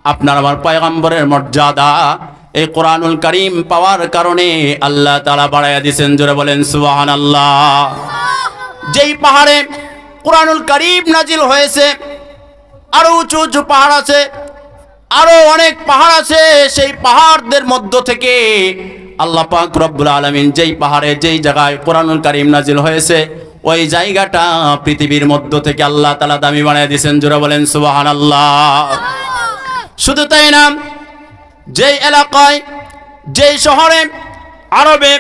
আপনার আমার পয়গম্বরের মর্যাদা এই কোরআনুল কারীম পাওয়ার কারণে আল্লাহ তাআলা বাড়ায়া দিয়েছেন। জোরে বলেন সুবহানাল্লাহ। যেই পাহাড়ে কোরআনুল কারীম নাজিল হয়েছে, আরো উঁচু উঁচু পাহাড় আছে, আরো অনেক পাহাড় আছে। সেই পাহাড়দের মধ্য থেকে আল্লাহ পাক রব্বুল আলামিন যেই পাহাড়ে যেই জায়গায় কোরআনুল কারীম নাজিল হয়েছে, ওই জায়গাটা পৃথিবীর মধ্য থেকে আল্লাহ তাআলা দামি বানিয়ে দিয়েছেন। জোরে বলেন সুবহানাল্লাহ। শুধু তাই না, যেই এলাকায়, যেই শহরে, আরবে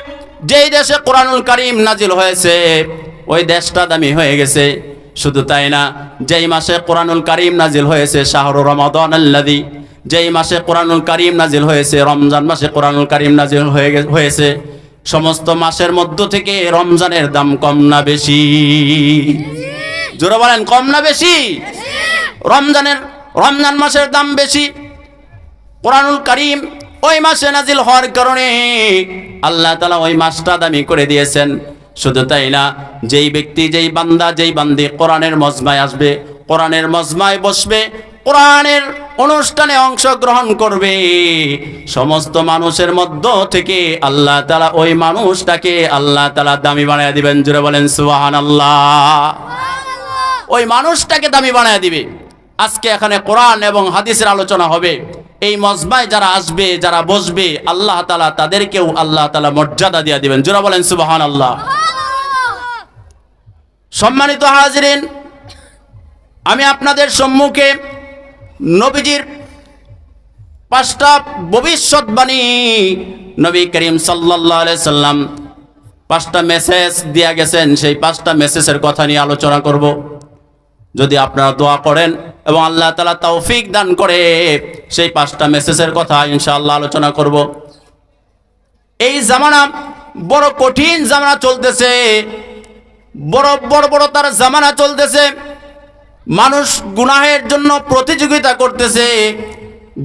যেই দেশে কোরআনুল কারীম নাজিল হয়েছে, ওই দেশটা দামি হয়ে গেছে। শুধু তাই না, যেই মাসে কোরআনুল কারীম নাজিল হয়েছে শাহরু রমাদান আল্লাযী, যেই মাসে কোরআনুল কারীম নাজিল হয়েছে, রমজান মাসে কোরআনুল কারীম নাজিল হয়েছে, সমস্ত মাসের মধ্য থেকে রমজানের দাম কম না বেশি? জোরে বলেন, কম না বেশি? রমজান মাসের দাম বেশি। কোরআনুল কারীম ওই মাসে নাজিল হওয়ার কারণে আল্লাহ তাআলা ওই মাসটা দামি করে দিয়েছেন। শুধু তাই না, যেই ব্যক্তি, যেই বান্দা, যেই বান্দি কোরআনের মজমায় আসবে, কোরআনের মজমায় বসবে, কোরআনের অনুষ্ঠানে অংশগ্রহণ করবে, সমস্ত মানুষের মধ্য থেকে আল্লাহ তাআলা ওই মানুষটাকে আল্লাহ তাআলা দামি বানায় দিবেন। জোরে বলেন সুবহানাল্লাহ। ওই মানুষটাকে দামি বানায় দিবে। আজকে এখানে কোরআন এবং হাদিসের আলোচনা হবে। এই মজমায় যারা আসবে, যারা বসবে, আল্লাহ তাআলা তাদেরকেও আল্লাহ তাআলা মর্যাদা দিয়ে দিবেন। জোরে বলেন সুবহানাল্লাহ। সম্মানিত হাজিরিন, আমি আপনাদের সম্মুখে নবীজির 5টা ভবিষ্যৎবাণী, নবী করিম সাল্লাল্লাহু আলাইহি সাল্লাম 5টা মেসেজ দিয়া গেছেন, সেই 5টা মেসেজের কথা নিয়ে আলোচনা করব। যদি আপনারা দোয়া করেন এবং আল্লাহ তাআলা তৌফিক দান করে, সেই 5টা মেসেজের কথা ইনশাআল্লাহ আলোচনা করব। এই জামানা বড় কঠিন জামানা চলতেছে, বড় তার জামানা চলতেছে। মানুষ গুনাহের জন্য প্রতিযোগিতা করতেছে,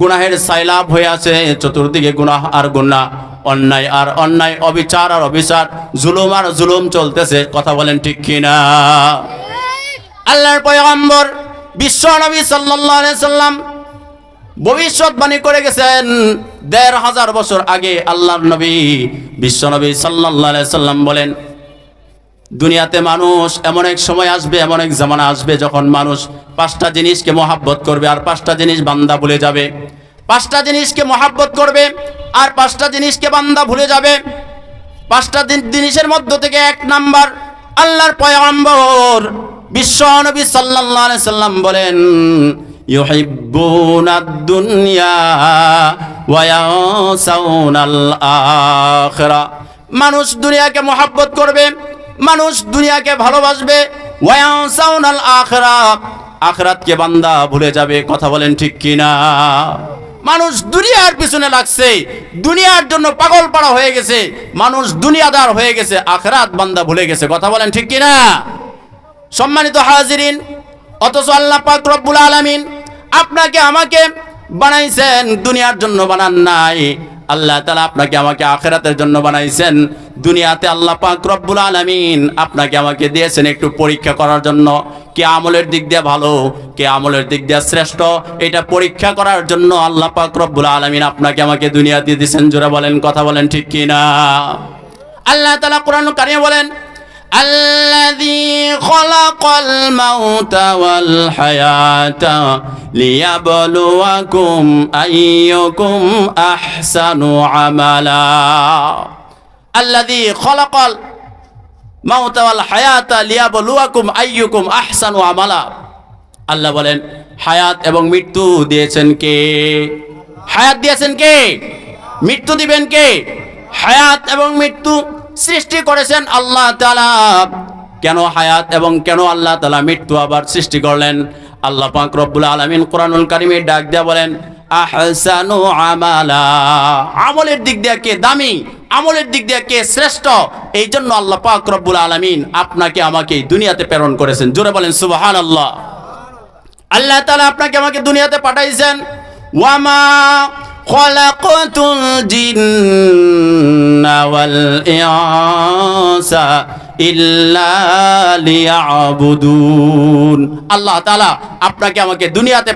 গুনাহের সাইলাব হয়ে আছে, চতুর্দিকে গুনাহ আর গুনাহ, অন্যায় আর অন্যায়, অবিচার আর অবিচার, জুলুম আর জুলুম চলতেছে। কথা বলেন ঠিক কিনা? আল্লাহর পয়গম্বর বিশ্ব নবী সাল্লাল্লাহু আলাইহি সাল্লাম ভবিষ্যৎবাণী করে গেছেন 1500 বছর আগে। আল্লাহর নবী বিশ্ব নবী সাল্লাল্লাহু আলাইহি সাল্লাম বলেন, দুনিয়াতে মানুষ এমন এক সময় আসবে, এমন এক জামানা আসবে, যখন মানুষ 5টা জিনিসকে মহাব্বত করবে আর 5টা জিনিস বান্দা ভুলে যাবে। 5টা জিনিসকে মহাব্বত করবে আর 5টা জিনিসকে বান্দা ভুলে যাবে। 5টা জিনিসের মধ্য থেকে 1 নাম্বার, আল্লাহর পয়গম্বর বিশ্ব নবী সাল্লাল্লাহু আলাইহি সাল্লাম বলেন, ইউহিব্বুনাদ দুনিয়া ওয়া ইয়াসাউনাল আখিরা। মানুষ দুনিয়াকে মহাব্বত করবে, মানুষ দুনিয়াকে ভালোবাসবে, ওয়া ইয়াসাউনাল আখিরা, আখিরাতকে বান্দা ভুলে যাবে। কথা বলেন ঠিক কিনা? মানুষ দুনিয়ার পিছনে লাগছে, দুনিয়ার জন্য পাগল পাড়া হয়ে গেছে, মানুষ দুনিয়াদার হয়ে গেছে, আখিরাত বান্দা ভুলে গেছে। কথা বলেন ঠিক কিনা? সম্মানিত হাজিরিন, অথচ আল্লাহ পাক রব্বুল আলামিন আপনাকে আমাকে বানাইছেন, দুনিয়ার জন্য বানান নাই। আল্লাহ তাআলা আপনাকে আমাকে আখিরাতের জন্য বানাইছেন। দুনিয়াতে আল্লাহ পাক রব্বুল আলামিন আপনাকে আমাকে দিয়েছেন একটু পরীক্ষা করার জন্য, কে আমলের দিক দিয়ে ভালো, কে আমলের দিক দিয়ে শ্রেষ্ঠ, এটা পরীক্ষা করার জন্য আল্লাহ পাক রব্বুল আলামিন আপনাকে আমাকে দুনিয়াতে দিয়েছেন। জোরে বলেন, কথা বলেন ঠিক কিনা? আল্লাহ তাআলা কোরআনুল কারীমে বলেন, الذي خلق الموت والحياة ليبلوكم أيكم أحسن عملا الذي خلق الموت والحياة ليبلوكم أيكم أحسن عملا। আল্লাহ বলেন, হায়াত এবং মৃত্যু দিয়েছেন কে? হায়াত দিয়েছেন কে? মৃত্যু দিবেন কে? হায়াত এবং মৃত্যু সৃষ্টি করেছেন আল্লাহ তাআলা। কেন হায়াত এবং কেন আল্লাহ তাআলা মৃত্যু আবার সৃষ্টি করলেন? আল্লাহ পাক রব্বুল আলামিন কোরআনুল কারীমে ডাক দিয়া বলেন, আহসানু আমালা, আমলের দিক দিয়ে কে দামি, আমলের দিক দিয়ে কে শ্রেষ্ঠ, এই জন্য আল্লাহ পাক রব্বুল আলামিন আপনাকে আমাকে দুনিয়াতে প্রেরণ করেছেন। জোরে বলেন সুবহানাল্লাহ। আল্লাহ তাআলা আপনাকে আমাকে দুনিয়াতে পাঠাইছেন। ওয়ামা খালাকাতুল জিন্না ওয়াল ইনসা ইল্লা লিয়াবুদুন। আল্লাহ তাআলা আপনাকে আমাকে দুনিয়াতে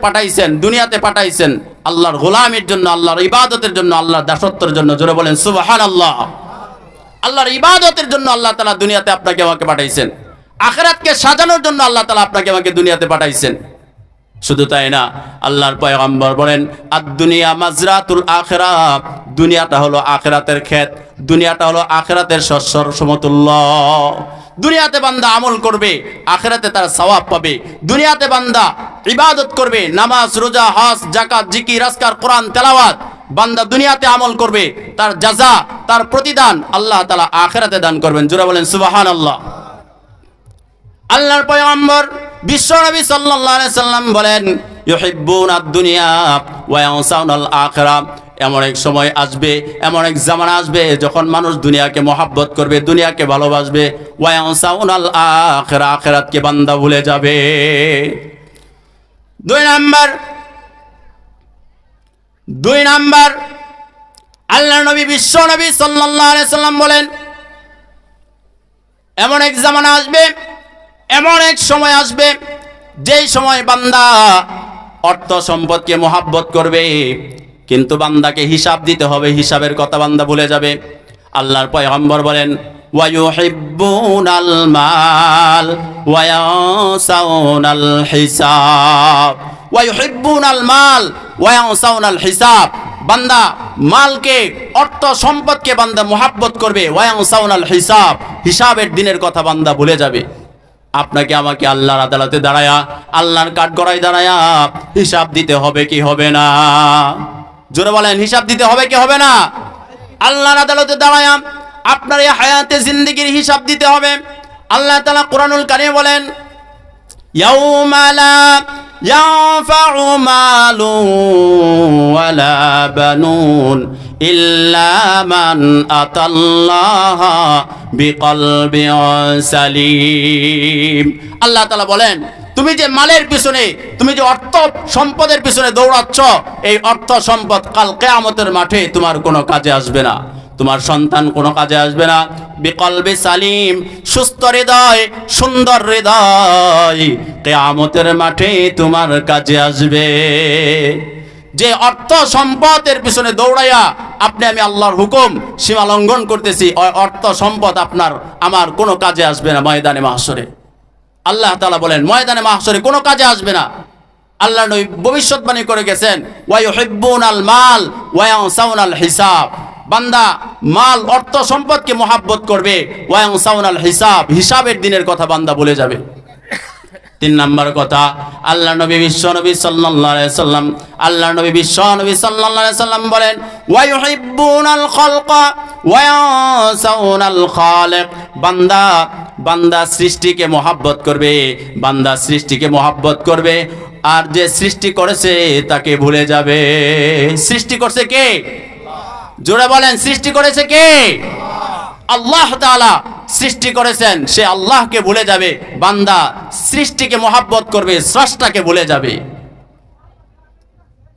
পাঠাইছেন আল্লাহর গোলামের জন্য, আল্লাহর ইবাদতের জন্য, আল্লাহর দাসত্বের জন্য। জোরে বলেন সুবহানাল্লাহ। আল্লাহর ইবাদতের জন্য আল্লাহ তাআলা দুনিয়াতে আপনাকে আমাকে পাঠাইছেন। আখিরাতকে সাজানোর জন্য আল্লাহ তাআলা আপনাকে আমাকে দুনিয়াতে পাঠাইছেন। শুধু তাই না, আল্লাহর পয়গম্বর বলেন আদ-দুনিয়া মাজরাতুল আখিরাহ, দুনিয়াটা হলো আখিরাতের ক্ষেত, দুনিয়াটা হলো আখিরাতের শস্যর সমতুল্য। দুনিয়াতে বান্দা আমল করবে, আখিরাতে তার সওয়াব পাবে। দুনিয়াতে বান্দা ইবাদত করবে, নামাজ, রোজা, হজ, যাকাত, জিকির, আজকার, কোরআন তেলাওয়াত, বান্দা দুনিয়াতে আমল করবে, তার জাযা, তার প্রতিদান আল্লাহ তাআলা আখিরাতে দান করবেন। জোরে বলেন সুবহানাল্লাহ। আল্লাহর পয়গম্বর বিশ্বনবী সাল্লাল্লাহু আলাইহি সাল্লাম বলেন ইউহিব্বুনাদ দুনিয়া ওয়া ইয়ানসাউনাল আখিরাহ। এমন এক সময় আসবে, এমন এক জামানা আসবে যখন মানুষ দুনিয়াকে মহাব্বত করবে, দুনিয়াকে ভালোবাসবে। ওয়া ইয়ানসাউনাল আখিরাহ, আখিরাতকে বান্দা ভুলে যাবে। দুই নাম্বার আল্লাহর নবী বিশ্বনবী সাল্লাল্লাহু আলাইহি সাল্লাম বলেন এমন এক জামানা আসবে, এমন এক সময় আসবে যেই সময় বান্দা অর্থ সম্পদকে মহাব্বত করবে, কিন্তু বান্দাকে হিসাব দিতে হবে, হিসাবের কথা বান্দা ভুলে যাবে। আল্লাহর পয়গম্বর বলেন ওয়া ইউহিব্বুনাল মাল ওয়া ইয়ানসাউনাল হিসাব। ওয়া ইউহিব্বুনাল মাল ওয়া ইয়ানসাউনাল হিসাব। বান্দা মালকে, অর্থ সম্পদকে বান্দা মহাব্বত করবে, ওয়া ইয়ানসাউনাল হিসাব, হিসাবের দিনের কথা বান্দা ভুলে যাবে। আপনাকে আমাকে আল্লাহর আদালতে দাঁড়ায়া, আল্লাহর কাঠগড়ায় দাঁড়ায়া হিসাব দিতে হবে কি হবে না? জোরে বলেন, হিসাব দিতে হবে কি হবে না? আল্লাহর আদালতে দাঁড়ায়া আপনার এই হায়াতে জিন্দেগির হিসাব দিতে হবে। আল্লাহ তাআলা কোরআনুল কারীমে বলেন ইয়াউমা লা ইয়ানফাউ মালুন ওয়ালা বানুন ইল্লা মান আতাল্লাহা বিকলবিন সালিম। আল্লাহ তাআলা বলেন তুমি যে মালের পিছনে, তুমি যে অর্থ সম্পদের পিছনে দৌড়াচ্ছ, এই অর্থ সম্পদ কাল কিয়ামতের মাঠে তোমার কোনো কাজে আসবে না, তোমার সন্তান কোনো কাজে আসবে না। বিকলবি সালিম, সুস্থ হৃদয়, সুন্দর হৃদয় কিয়ামতের মাঠে তোমার কাজে আসবে। যে অর্থ সম্পদের পিছনে দৌড়াইয়া আপনি আমি আল্লাহর হুকুম সীমা লঙ্ঘন করতেছি, অর্থ সম্পদ আপনার আমার কোনো কাজে আসবে না ময়দানে মাহশরে। আল্লাহ তাআলা বলেন ময়দানে মাহশরে কোনো কাজে আসবে না। আল্লাহ নবী ভবিষ্যৎবাণী করে গেছেন ওয়া ইউহিব্বুনাল মাল ওয়া ইয়ানসাউনাল হিসাব। বান্দা মাল, অর্থ সম্পদকে মহাব্বত করবে, ওয়া ইয়ানসাউনাল হিসাব, হিসাবের দিনের কথা বান্দা ভুলে যাবে। তিন নাম্বার কথা, আল্লাহ নবী বিশ্বনবী সাল্লাল্লাহু আলাইহি সাল্লাম, আল্লাহ নবী বিশ্বনবী সাল্লাল্লাহু আলাইহি সাল্লাম বলেন ওয়া ইউহিব্বুনাল খালকা ওয়া ইয়ানসাউনাল খালিক। বান্দা সৃষ্টিকে মহাব্বত করবে, বান্দা সৃষ্টিকে মহাব্বত করবে, আর যে সৃষ্টি করেছে তাকে ভুলে যাবে। সৃষ্টি করছে কে? জোরে বলেন, সৃষ্টি করেছে কে? আল্লাহ তাআলা সৃষ্টি করেছেন, সে আল্লাহকে ভুলে যাবে। বান্দা সৃষ্টিকে মহাব্বত করবে, স্রষ্টাকে ভুলে যাবে।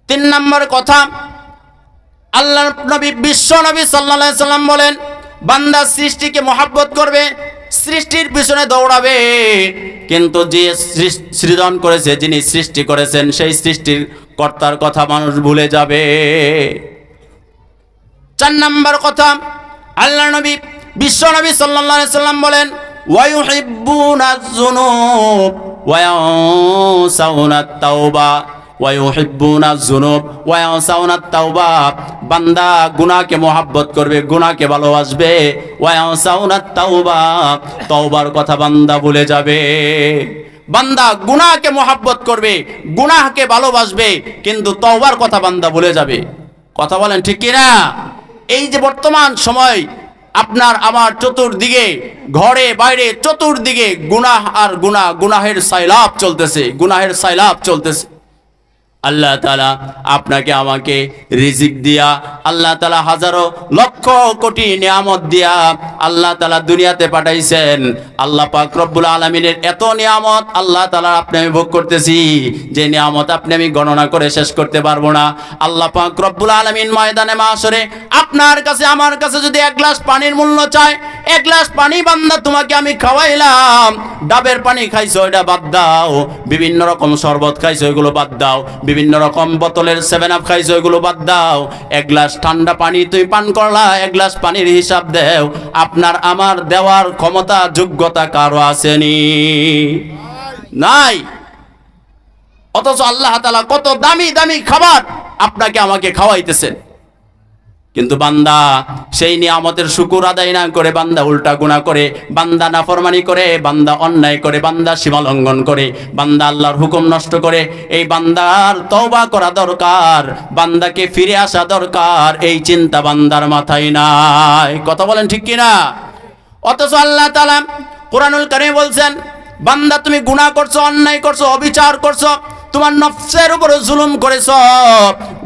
তিন নম্বর কথা, আল্লাহর নবী বিশ্বনবী সাল্লাল্লাহু আলাইহি সাল্লাম বলেন বান্দা সৃষ্টিকে মহাব্বত করবে, সৃষ্টির পিছনে দৌড়াবে, কিন্তু যে সৃজন করেছে, যিনি সৃষ্টি করেছেন, সেই সৃষ্টির কর্তার কথা মানুষ ভুলে যাবে। চার নম্বর কথা, আল্লাহর নবী বিশ্বনবী সাল্লাল্লাহু আলাইহি সাল্লাম বলেন ওয়া ইউহিব্বুনাজ যুনুব ওয়া ইয়ানসাউনাত তাওবা। ওয়া ইউহিব্বুনাজ যুনুব ওয়া ইয়ানসাউনাত তাওবা। বান্দা গুনাহকে মহব্বত করবে, গুনাহকে ভালোবাসবে, ওয়া ইয়ানসাউনাত তাওবা, তওবার কথা বান্দা ভুলে যাবে। বান্দা গুনাহকে মহব্বত করবে, গুনাহকে ভালোবাসবে, কিন্তু তওবার কথা বান্দা ভুলে যাবে। কথা বলেন ঠিক কি না? এই যে বর্তমান সময় আপনার আমার চতুর্দিকে, ঘরে বাইরে চতুর্দিকে গুনাহ আর গুনাহ, গুনাহের সাইলাব চলতেছে, গুনাহের সাইলাব চলতেছে। আল্লাহ তাআলা আপনাকে আমাকে রিজিক দিয়া, আল্লাহ তাআলা হাজারো লক্ষ কোটি নিয়ামত দিয়া আল্লাহ তাআলা দুনিয়াতে পাঠাইছেন। আল্লাহ পাক রব্বুল আলামিনের এত নিয়ামত আল্লাহ তাআলা আপনি আমি ভোগ করতেছি, যে নিয়ামত আপনি আমি গণনা করে শেষ করতে পারবো না। আল্লাহ পাক রব্বুল আলামিন ময়দানে মাহশরে আপনার কাছে আমার কাছে যদি এক গ্লাস পানির মূল্য চায়, এক গ্লাস পানি বান্দা তোমাকে আমি খাওয়াইলাম, ডাবের পানি খাইছো এটা বাদ দাও, বিভিন্ন রকম শরবত খাইছো এগুলো বাদ দাও, বিভিন্ন রকম বোতলের 7 আপ খাইছো এগুলো বাদ দাও, এক গ্লাস ঠান্ডা পানি তুমি পান করলা, এক গ্লাস পানির হিসাব দেও আপনার আমার দেওয়ার ক্ষমতা যোগ্যতা কারো আসেনি? নাই। অথচ আল্লাহ তাআলা কত দামি দামি খাবার আপনাকে আমাকে খাওয়াইতেছেন, কিন্তু বান্দা সেই নিয়ামতের শুকর আদায় না করে বান্দা উল্টা গুনাহ করে, বান্দা নাফরমানি করে, বান্দা অন্যায় করে, বান্দা সীমা লঙ্ঘন করে, বান্দা আল্লাহর হুকুম নষ্ট করে। এই বান্দার তওবা করা দরকার, বান্দাকে ফিরে আসা দরকার, এই চিন্তা বান্দার মাথায় নাই। কথা বলেন ঠিক কিনা? অথচ আল্লাহ তাআলা কুরআনুল কারীমে বলছেন, বান্দা তুমি গুনাহ করছো, অন্যায় করছো, অবিচার করছো, তোমার নফসের উপরে জুলুম করেছো,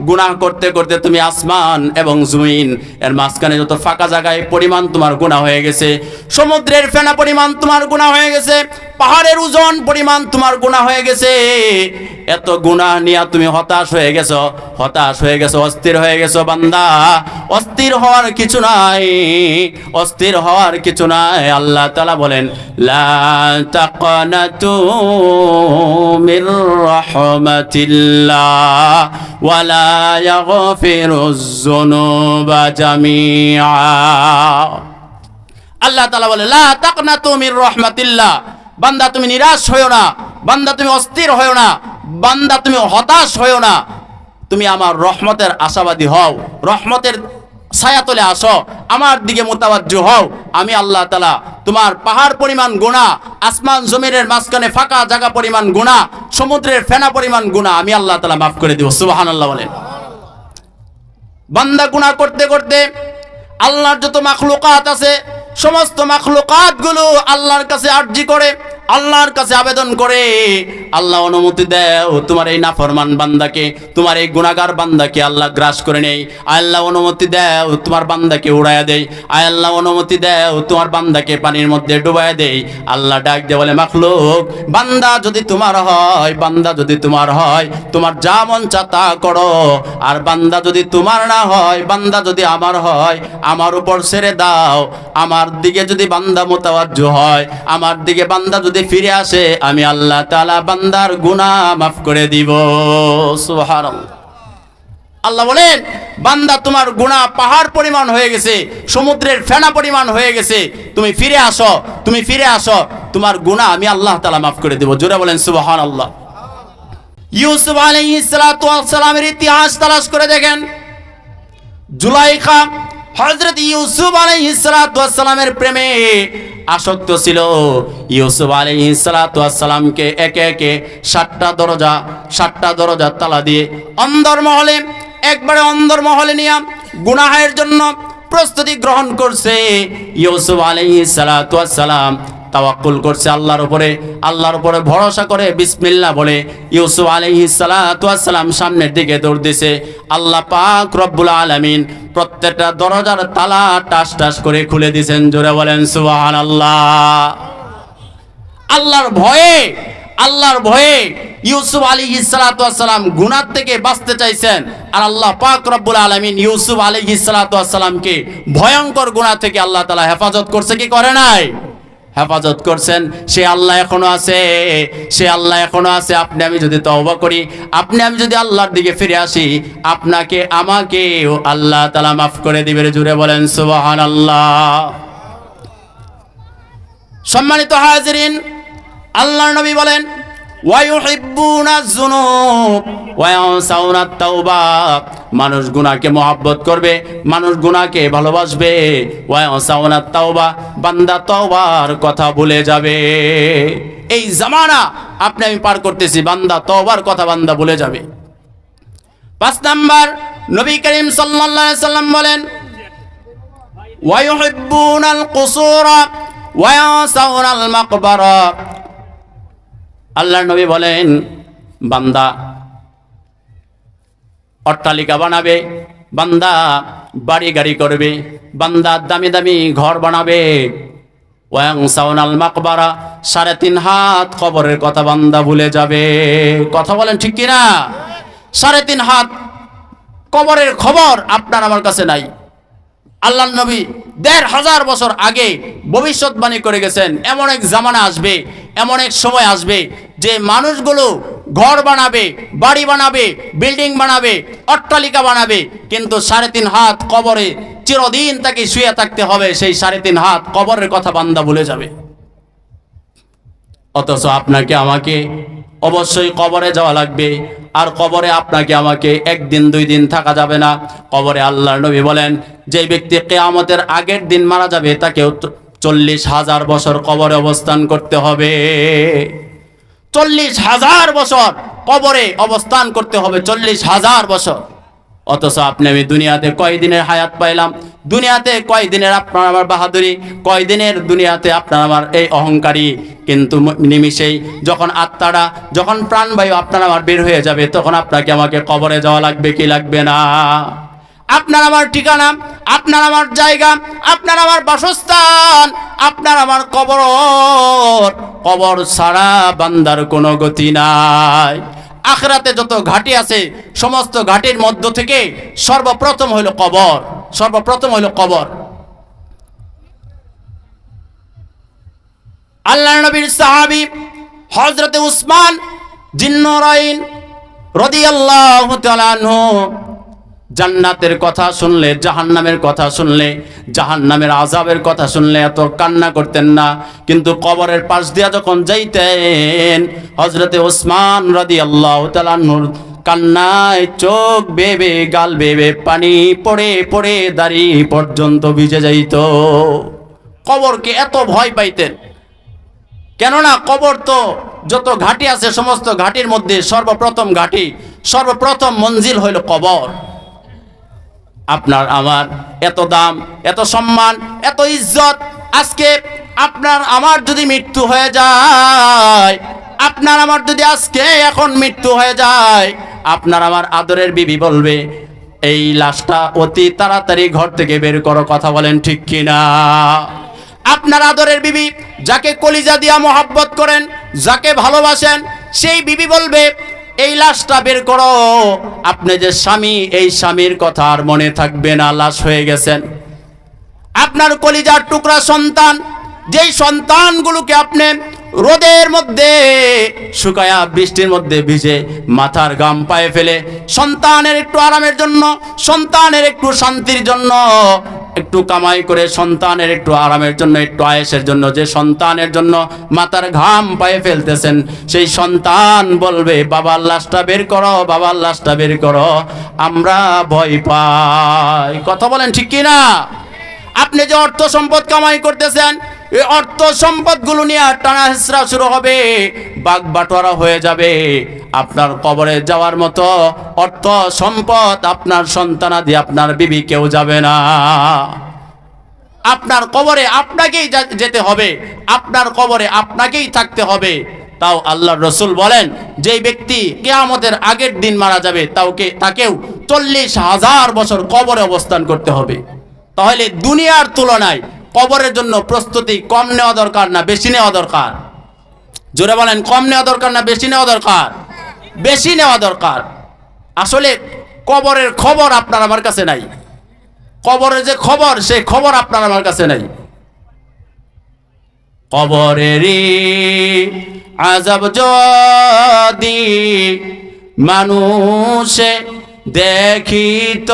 গুনাহ করতে করতে তুমি আসমান এবং জমিন এর মাঝখানে যত ফাঁকা জায়গায় পরিমাণ তোমার গুনাহ হয়ে গেছে, সমুদ্রের ফেনা পরিমাণ তোমার গুনাহ হয়ে গেছে, পাহাড়ের ওজন পরিমাণ তোমার গুনাহ হয়ে গেছে। এত গুনাহ নিয়ে তুমি হতাশ হয়ে গেছো, অস্থির হয়ে গেছো। বান্দা অস্থির হওয়ার কিছু নাই, অস্থির হওয়ার কিছু নাই। আল্লাহ তাআলা বলেন, লা তাকনাতু মির রাহমাতিল্লাহ ওয়ালা ইয়াগফিরুজ যুনুবা জামিআ। আল্লাহ তাআলা বলে, লা তাকনাতু মির রাহমাতিল্লাহ, বান্দা তুমি নিরাশ হয়ো না, বান্দা তুমি অস্থির হয়ো না, বান্দা তুমি হতাশ হয়ো না, তুমি আমার রহমতের আশাবাদী হও, রহমতের ছায়াতলে আসো, আমার দিকে মুতাওয়াজ্জু হও। আমি আল্লাহ তাআলা তোমার পাহাড় পরিমাণ গুনাহ, আসমান জমিনের মাঝখানে ফাঁকা জায়গা পরিমাণ গুনাহ, সমুদ্রের ফেনা পরিমাণ গুনাহ আমি আল্লাহ তাআলা মাফ করে দেব। সুবহানাল্লাহ বলেন। বান্দা গুনাহ করতে করতে আল্লাহর যত মাখলুকাত আছে সমস্ত মাখলুকাত গুলো আল্লাহর কাছে আরজি করে, আল্লাহর কাছে আবেদন করে, আল্লাহ অনুমতি দেও তোমার এই নাফরমান বান্দাকে, তোমার এই গুনাহগার বান্দাকে আল্লাহ গ্রাস করে নেই। আল্লাহ অনুমতি দেও তোমার বান্দাকে উড়াইয়া দেই, আল্লাহ অনুমতি দেও তোমার বান্দাকে পানির মধ্যে ডুবাইয়া দেই। আল্লাহ ডাক দিয়ে বলে, মাখলুক বান্দা যদি তোমার হয়, বান্দা যদি তোমার হয়, তোমার যা মন চা তা করো, আর বান্দা যদি তোমার না হয়, বান্দা যদি আমার হয়, আমার উপর ছেড়ে দাও। আমার দিকে যদি বান্দা মুতাওয়াজ্জু হয়, আমার দিকে বান্দা যদি ফিরে আসে, আমি আল্লাহ তাআলা বান্দার গুনাহ মাফ করে দিব। সুবহানাল্লাহ। আল্লাহ বলেন, বান্দা তোমার গুনাহ পাহাড় পরিমাণ হয়ে গেছে, সমুদ্রের ফেনা পরিমাণ হয়ে গেছে, তুমি ফিরে আসো, তুমি ফিরে আসো, তোমার গুনাহ আমি আল্লাহ তাআলা মাফ করে দেব। জোরে বলেন সুবহানাল্লাহ। ইউসুফ আলাইহিস সালাতু ওয়াস সালামের ইতিহাস তালাশ করে দেখেন। জুলাইখা হযরত ইউসুফ আলাইহিস সালাতু ওয়াস সালামের প্রেমে আসক্ত ছিল। ইউসুফ আলাইহিস সালাতু ওয়াস সালামকে একে একে 7টা দরজা তালা দিয়ে অন্দরমহলে, একবারে অন্দরমহলে নিয়ে গুনাহের জন্য প্রস্তুতি গ্রহণ করছে। ইউসুফ আলাইহিস সালাতু ওয়াস সালাম তাওয়াক্কুল করছে আল্লাহর উপরে ভরসা করে বিসমিল্লাহ বলে ইউসুফ আলাইহিস সালাতু ওয়াস সালাম সামনের দিকে দৌড় দিছে। আল্লাহ পাক রব্বুল আলামিন প্রত্যেকটা দরজার তালা টাস টাস করে খুলে দিয়েছেন। জোরে বলেন সুবহানাল্লাহ। আল্লাহর ভয়ে ইউসুফ আলাইহিস সালাতু ওয়াস সালাম গুনাহ থেকে বাঁচতে চাইছেন, আর আল্লাহ পাক রব্বুল আলামিন ইউসুফ আলাইহিস সালাতু ওয়াস সালামকে ভয়ঙ্কর গুনাহ থেকে আল্লাহ তাআলা হেফাজত করছে কি করে নাই? হেফাজত করছেন। সে আল্লাহ এখনো আছে, সে আল্লাহ এখনো আছে। আপনি আমি যদি তওবা করি, আপনি আমি যদি আল্লাহর দিকে ফিরে আসি, আপনাকে আমাকে আল্লাহ তাআলা মাফ করে দিবেন। জুড়ে বলেন সুবহানাল্লাহ। সম্মানিত হাজিরিন, আল্লাহর নবী বলেন, ওয়ায়ুহিব্বুনা যুনুব ওয়ায়াসাউনা তাওবা। মানুষ গুনাহকে মহব্বত করবে, মানুষ গুনাহকে ভালোবাসবে। ওয়ায়াসাউনা তাওবা, বান্দা তওবার কথা ভুলে যাবে। এই জামানা আপনি আমি পার করতেছি, বান্দা তওবার কথা বান্দা ভুলে যাবে। 5 নাম্বার, নবী করিম সাল্লাল্লাহু আলাইহি সাল্লাম বলেন, ওয়ায়ুহিব্বুনাল কুসুরা ওয়ায়াসাউনাল মাকবারা। আল্লাহর নবী বলেন, বান্দা অট্টালিকা বানাবে, বান্দা বাড়ি গাড়ি করবে, বান্দা দামি দামি ঘর বানাবে। ওয়ায়াসাউনাল মাকবারা, 3.5 হাত কবরের কথা বান্দা ভুলে যাবে। কথা বলেন ঠিক কিনা? 3.5 হাত কবরের খবর আপনার আমার কাছে নাই। আল্লাহর নবী ১৫০০ বছর আগে ভবিষ্যৎবাণী করে গেছেন, এমন এক জামানা আসবে, এমন এক সময় আসবে যে মানুষগুলো ঘর বানাবে, বাড়ি বানাবে, বিল্ডিং বানাবে, অট্টালিকা বানাবে, কিন্তু ৩.৫ হাত কবরে চিরদিন তাকে শুয়ে থাকতে হবে। সেই ৩.৫ হাত কবরের কথা বান্দা ভুলে যাবে। অথচ আপনাকে আমাকে অবশ্যই কবরে যাওয়া লাগবে, আর কবরে আপনাকে আমাকে ১ দিন ২ দিন থাকা যাবে না। কবরে আল্লাহর নবী বলেন, যে ব্যক্তি কিয়ামতের আগের দিন মারা যাবে তাকেও ৪০,০০০ বছর কবরে অবস্থান করতে হবে। ৪০,০০০ বছর কবরে অবস্থান করতে হবে, ৪০,০০০ বছর। অথচ আপনি আমি দুনিয়াতে কয়দিনের হায়াত পাইলাম, দুনিয়াতে কয়দিনের আপনার আমার বাহাদুরি, কয়দিনের দুনিয়াতে আপনার আমার এই অহংকারী। কিন্তু নিমিষেই যখন আত্মাটা, যখন প্রাণবায়ু আপনার আমার বের হয়ে যাবে, তখন আপনাকে আমাকে কবরে যাওয়া লাগবে কি লাগবে না? আপনার আমার ঠিকানা, আপনার আমার জায়গা, আপনার আমার বাসস্থান, আপনার আমার কবর। কবর ছাড়া বান্দার কোনো গতি নাই। আখিরাতে যত ঘাটি আছে, সমস্ত ঘাটির মধ্য থেকে সর্বপ্রথম হইল কবর, সর্বপ্রথম হইল কবর। আল্লাহ নবীর সাহাবী হযরতে উসমান জিন্নুরাইন রাদিয়াল্লাহু তাআলা আনহু জান্নাতের কথা শুনলে, জাহান্নামের কথা শুনলে, জাহান্নামের আযাবের কথা শুনলে এত কান্না করতেন না, কিন্তু কবরের পাশ দিয়া যখন যাইতেন হযরতে উসমান রাদিয়াল্লাহু তাআলা আনহুর কান্নায় চোখ বেবে, গাল বেবে, পানি পড়ে পড়ে দাড়ি পর্যন্ত ভিজে যাইত। কবরকে এত ভয় পাইতেন, কেননা কবর তো যত ঘাটি আছে সমস্ত ঘাটির মধ্যে সর্বপ্রথম ঘাটি, সর্বপ্রথম মঞ্জিল হইল কবর। আপনার আমার এত দাম, এত সম্মান, এত ইজ্জত, আজকে আপনার আমার যদি মৃত্যু হয়ে যায়, আপনার আমার যদি আজকে এখন মৃত্যু হয়ে যায়, আপনার আমার আদরের বিবি বলবে, এই লাশটা অতি তাড়াতাড়ি ঘর থেকে বের করো। কথা বলেন ঠিক কিনা? আপনার আদরের বিবি, যাকে কলিজা দিয়া মোহাব্বত করেন, যাকে ভালোবাসেন, সেই বিবি বলবে, এই লাশটা বের করো। আপনি যে স্বামী, এই স্বামীর কথা আর মনে থাকবে না, লাশ হয়ে গেছেন। আপনার কলিজার টুকরা সন্তান, যেই সন্তানগুলোকে আপনি রোদের মধ্যে শুকায়া, বৃষ্টির মধ্যে ভিজে, মাথার ঘাম পায়ে ফেলে, সন্তানের একটু আরামের জন্য, সন্তানের একটু শান্তির জন্য, একটু কামাই করে সন্তানের একটু আরামের জন্য, একটু আয়েশের জন্য যে সন্তানের জন্য মাথার ঘাম পায়ে ফেলতেছেন, সেই সন্তান বলবে, বাবার লাশটা বের করো, বাবার লাশটা বের করো। আমরা ভয় পাই। কথা বলেন ঠিক কিনা? আপনি যে অর্থ সম্পদ কামাই করতেছেন, এই অর্থ সম্পদগুলো নিয়ে টানা হেঁচড়া শুরু হবে, বাগ বাটোয়ারা হয়ে যাবে। আপনার কবরে যাওয়ার মতো অর্থ সম্পদ আপনার সন্তানাদি, আপনার বিবি কেউ যাবে না। আপনার কবরে আপনাকেই যেতে হবে, আপনার কবরে আপনাকেই থাকতে হবে। তাও আল্লাহর রাসূল বলেন, যেই ব্যক্তি কিয়ামতের আগের দিন মারা যাবে, তাকেও ৪০,০০০ বছর কবরে অবস্থান করতে হবে। তাহলে দুনিয়ার তুলনায় কবরের জন্য প্রস্তুতি কম নেওয়া দরকার না বেশি নেওয়া দরকার? জোরে বলেন, কম নেওয়া দরকার না বেশি নেওয়া দরকার? বেশি নেওয়া দরকার। আসলে কবরের খবর আপনার আমার কাছে নাই, কবরের যে খবর, সেই খবর আপনার আমার কাছে নাই। কবরেরই আযাব যদি মানুষে দেখিত,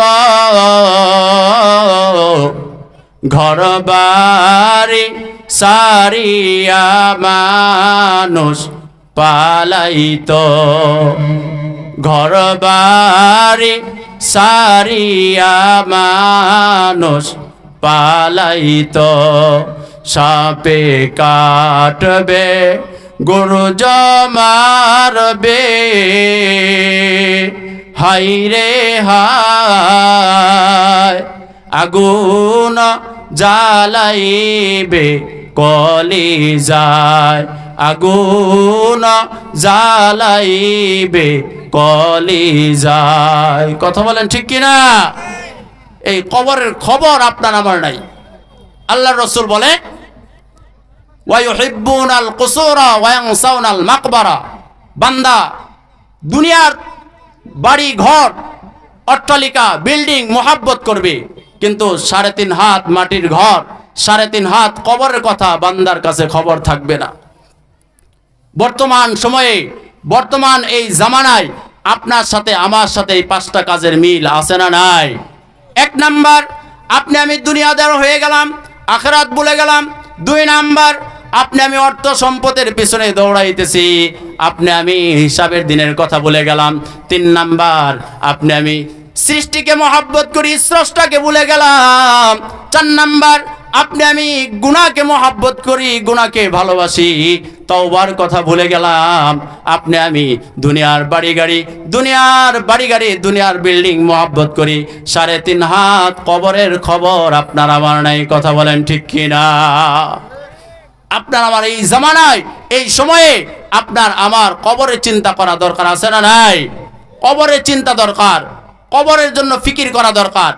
ঘর বাড়ি সারিয়া মানুষ পালাইত, ঘর বাড়ি সারিয়া মানুষ পালাইত। সাপে কাটবে, গরু মারবে, হাই রে হায়, আগুন জ্বালাইবে কলিজায়, আগুন জ্বালাইবে কলিজায়। কথা বলেন ঠিক কিনা? এই কবরের খবর আপনার আমার নাই। আল্লাহর রাসূল বলে, ওয়া ইউহিব্বুনাল কুসুরা ওয়া ইয়ানসাউনাল মাকবারা। বান্দা দুনিয়ার বাড়ি ঘর, অট্টালিকা, বিল্ডিং মোহাব্বত করবে, কিন্তু 3.5 হাত মাটির ঘর, 3.5 হাত কবরের কথা বান্দার কাছে খবর থাকবে না। বর্তমান সময়ে, বর্তমান এই জামানায় আপনার সাথে আমার সাথে এই 5টা কাজের মিল আছে না নাই? 1 নাম্বার, আপনি আমি দুনিয়াদার হয়ে গেলাম, আখিরাত ভুলে গেলাম। 2 নাম্বার, আপনি আমি অর্থ সম্পদের পিছনে দৌড়াইতেছি, আপনি আমি হিসাবের দিনের কথা ভুলে গেলাম। 3 নাম্বার, আপনি আমি সৃষ্টিকে মহব্বত করি, স্রষ্টাকে ভুলে গেলাম। 4 নাম্বার, আপনি আমি গুনাহকে মহব্বত করি, গুনাহকে ভালোবাসি, তওবার কথা ভুলে গেলাম। আপনি আমি দুনিয়ার বাড়ি গাড়ি, দুনিয়ার বিল্ডিং মহব্বত করি, 3.5 হাত কবরের খবর আপনার আমার নাই। কথা বলেন ঠিক কিনা? আপনার আমার এই জামানায়, এই সময়ে আপনার আমার কবরের চিন্তা করা দরকার আছে না নাই? কবরের চিন্তা দরকার, কবরের জন্য ফিকির করা দরকার।